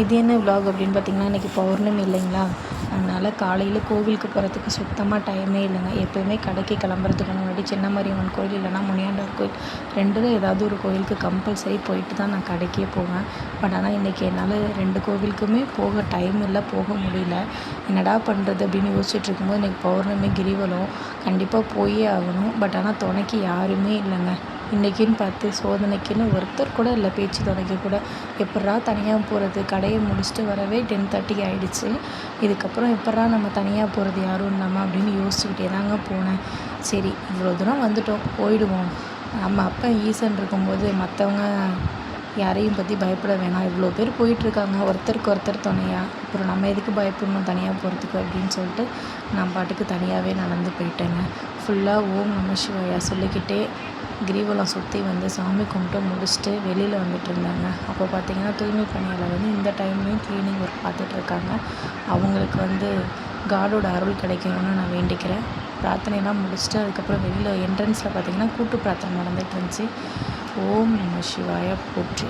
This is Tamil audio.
இது என்ன விலாக் அப்படின்னு பார்த்தீங்கன்னா, இன்றைக்கி பௌர்ணமி இல்லைங்களா, அதனால் காலையில் கோவிலுக்கு போகிறதுக்கு சுத்தமாக டைமே இல்லைங்க. எப்போயுமே கடைக்கு கிளம்புறதுக்கு முன்னாடி சின்ன மாரியம்மன் கோயில் இல்லைனா முனியாண்டவர் கோயில் ரெண்டில் ஏதாவது ஒரு கோயிலுக்கு கம்பல்சரி போயிட்டு தான் நான் கடைக்கே போவேன். பட் ஆனால் இன்றைக்கி என்னால் 2 கோவிலுக்குமே போக டைம் இல்லை, போக முடியல. என்னடா பண்ணுறது அப்படின்னு யோசிச்சுட்டு இருக்கும்போது இன்றைக்கி பௌர்ணமி கிரிவலம் கண்டிப்பாக போயே ஆகணும். பட் ஆனால் துணைக்கு யாருமே இல்லைங்க. இன்றைக்கின்னு பார்த்து சோதனைக்குன்னு ஒருத்தர் கூட இல்லை, பேச்சு துணைக்கு கூட. எப்பிட்றா தனியாக போகிறது, கடையை முடிச்சுட்டு வரவே 10:30 ஆகிடுச்சு. இதுக்கப்புறம் எப்பிட்றா நம்ம தனியாக போகிறது யாரும் இல்லாமல் அப்படின்னு யோசிச்சுக்கிட்டே தாங்க போனேன். சரி இவ்வளோ தூரம் வந்துட்டோம், போயிடுவோம். நம்ம அப்பா ஈசன் இருக்கும்போது மற்றவங்க யாரையும் பற்றி பயப்பட வேணாம். இவ்வளோ பேர் போயிட்டுருக்காங்க ஒருத்தருக்கு ஒருத்தர் துணையாக, அப்புறம் நம்ம எதுக்கு பயப்படணும் தனியாக போகிறதுக்கு அப்படின்னு சொல்லிட்டு நான் பாட்டுக்கு தனியாகவே நடந்து போயிட்டேங்க. ஃபுல்லாக ஓம் நம சிவாயா சொல்லிக்கிட்டே கிரிவலம் சுற்றி வந்து சாமி கும்பிட்டு முடிச்சுட்டு வெளியில் வந்துட்டு இருந்தாங்க. அப்போ பார்த்திங்கன்னா தூய்மை பணியாளர் வந்து இந்த டைம்லேயும் க்ளீனிங் ஒர்க் பார்த்துட்ருக்காங்க. அவங்களுக்கு வந்து காடோட அருள் கிடைக்கணும்னு நான் வேண்டிக்கிறேன். பிரார்த்தனைலாம் முடிச்சுட்டு அதுக்கப்புறம் வெளியில் என்ட்ரன்ஸில் பார்த்திங்கன்னா கூட்டு பிரார்த்தனை நடந்துகிட்டு இருந்துச்சு. ஓம் நம சிவாய போற்றி.